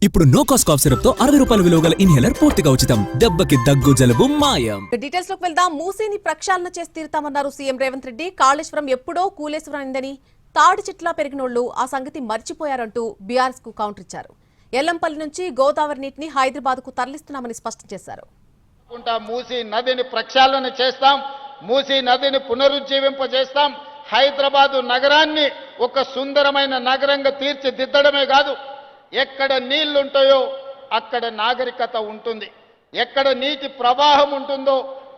ఇప్పుడు no cost cough syrup తో 60 రూపాయల విలువ గల ఇన్హేలర్ పూర్తిగా ఉచితం. దెబ్బకి దగ్గు జలుబు మాయం. డీటెయిల్స్ లోకి వెళ్దాం. మూసీని ప్రక్షాళన చేసి తీరుతామన్నారు సీఎం రేవంత్ రెడ్డి. కాళేశ్వరం ఎప్పుడో కూలేశ్వరం అయిందని, తాడి చెట్లా పెరిగినోళ్లు ఆ సంగతి మర్చిపోయారంటూ బీఆర్ఎస్ కు కౌంటర్ ఇచ్చారు. ఎల్లంపల్లి నుంచి గోదావరి నీటిని హైదరాబాద్ కు తరలిస్తున్నామని స్పష్టం చేశారు. మూసీ నదిని ప్రక్షాళన చేస్తాం, మూసీ నదిని పునరుజ్జీవింపజేస్తాం. హైదరాబాదు నగరాన్ని ఒక సుందరమైన నగరంగా తీర్చిదిద్దడమే కాదు, ఎక్కడ నీళ్లుంటాయో అక్కడ నాగరికత ఉంటుంది, ఎక్కడ నీటి ప్రవాహం ఉంటుందో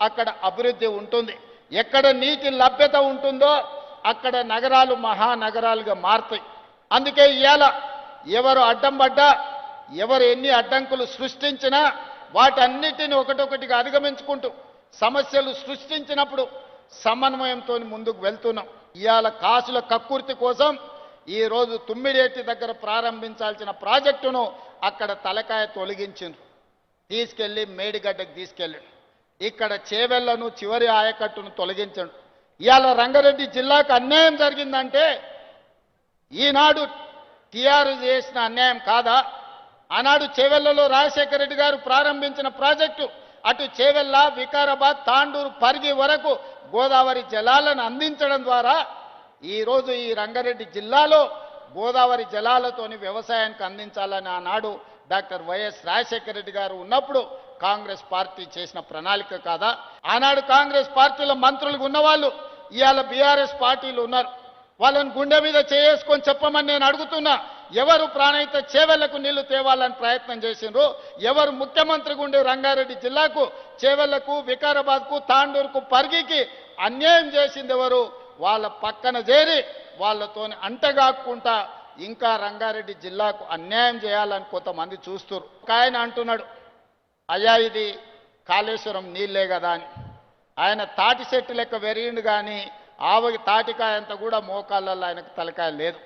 అక్కడ అభివృద్ధి ఉంటుంది, ఎక్కడ నీటి లభ్యత ఉంటుందో అక్కడ నగరాలు మహానగరాలుగా మారుతాయి. అందుకే ఇవాళ ఎవరు అడ్డం పడ్డా, ఎవరు ఎన్ని అడ్డంకులు సృష్టించినా వాటన్నిటిని ఒకటొకటిగా అధిగమించుకుంటూ సమస్యలు సృష్టించినప్పుడు సమన్వయంతో ముందుకు వెళ్తున్నాం. ఇవాళ కాసుల కక్కుర్తి కోసం ఈరోజు తుమ్మిడేటి దగ్గర ప్రారంభించాల్సిన ప్రాజెక్టును అక్కడ తలకాయ తొలగించిండ్రు, తీసుకెళ్ళి మేడిగడ్డకు తీసుకెళ్ళండి. ఇక్కడ చేవెళ్లను చివరి ఆయకట్టును తొలగించండి. ఇవాళ రంగారెడ్డి జిల్లాకు అన్యాయం జరిగిందంటే ఈనాడు టీఆర్ఎస్ చేసిన అన్యాయం కాదా? ఆనాడు చేవెళ్లలో రాజశేఖర రెడ్డి గారు ప్రారంభించిన ప్రాజెక్టు అటు చేవెళ్ల, వికారాబాద్, తాండూరు, పరిగి వరకు గోదావరి జలాలను అందించడం ద్వారా ఈరోజు ఈ రంగారెడ్డి జిల్లాలో గోదావరి జలాలతోని వ్యవసాయానికి అందించాలని ఆనాడు డాక్టర్ వైఎస్ రాజశేఖర రెడ్డి గారు ఉన్నప్పుడు కాంగ్రెస్ పార్టీ చేసిన ప్రణాళిక కాదా? ఆనాడు కాంగ్రెస్ పార్టీలో మంత్రులుగా ఉన్నవాళ్ళు ఇవాళ బీఆర్ఎస్ పార్టీలు ఉన్నారు. వాళ్ళని గుండె మీద చేసుకొని చెప్పమని నేను అడుగుతున్నా. ఎవరు ప్రాణహిత చేవెళ్లకు నీళ్లు తేవాలని ప్రయత్నం చేసిండ్రు? ఎవరు ముఖ్యమంత్రి గుండె రంగారెడ్డి జిల్లాకు, చేవెళ్లకు, వికారాబాద్కు, తాండూరుకు, పరిగికి అన్యాయం చేసింది ఎవరు? వాళ్ళ పక్కన చేరి వాళ్ళతో అంటగాక్కుంటా ఇంకా రంగారెడ్డి జిల్లాకు అన్యాయం చేయాలని కొంతమంది చూస్తున్నారు. ఆయన అంటున్నాడు, అయ్యా ఇది కాళేశ్వరం నీళ్ళే కదా అని. ఆయన తాటి చెట్టు లెక్క వెరిగిండు కానీ ఆవగి తాటికాయ అంతా కూడా మోకాళ్ళల్లో ఆయనకు తలకాయ లేదు.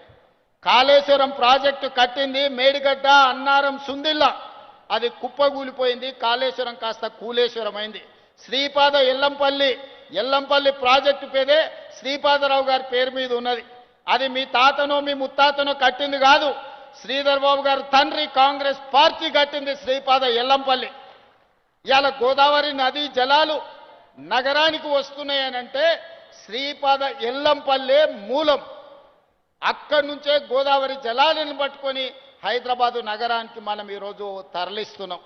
కాళేశ్వరం ప్రాజెక్టు కట్టింది మేడిగడ్డ, అన్నారం, సుందిల్లా, అది కుప్పగూలిపోయింది. కాళేశ్వరం కాస్త కూలేశ్వరం అయింది. శ్రీపాద ఎల్లంపల్లి ప్రాజెక్టు పేదే శ్రీపాదరావు గారి పేరు మీద ఉన్నది. అది మీ తాతనో మీ ముత్తాతనో కట్టింది కాదు, శ్రీధర్ బాబు గారు తండ్రి కాంగ్రెస్ పార్టీ కట్టింది శ్రీపాద ఎల్లంపల్లి. ఇవాళ గోదావరి నదీ జలాలు నగరానికి వస్తున్నాయనంటే శ్రీపాద ఎల్లంపల్లె మూలం. అక్కడి నుంచే గోదావరి జలాలను పట్టుకొని హైదరాబాదు నగరానికి మనం ఈరోజు తరలిస్తున్నాం.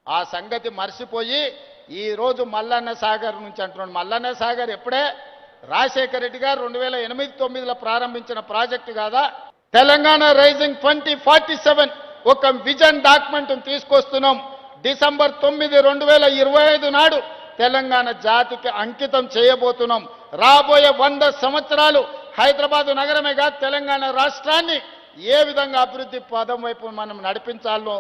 ఆ సంగతి మర్చిపోయి ఈరోజు మల్లన్న సాగర్ నుంచి అంటున్నాడు. మల్లన్న సాగర్ ఎప్పుడే రాజశేఖర రెడ్డి గారు 2008-09లో ప్రారంభించిన ప్రాజెక్టు కాదా? తెలంగాణ రైజింగ్ 2047 ఒక విజన్ డాక్యుమెంట్ తీసుకొస్తున్నాం. డిసెంబర్ 9, 2025 నాడు తెలంగాణ జాతికి అంకితం చేయబోతున్నాం. రాబోయే 100 సంవత్సరాలు హైదరాబాదు నగరమే కాదు తెలంగాణ రాష్ట్రాన్ని ఏ విధంగా అభివృద్ధి పదం వైపు మనం నడిపించాలో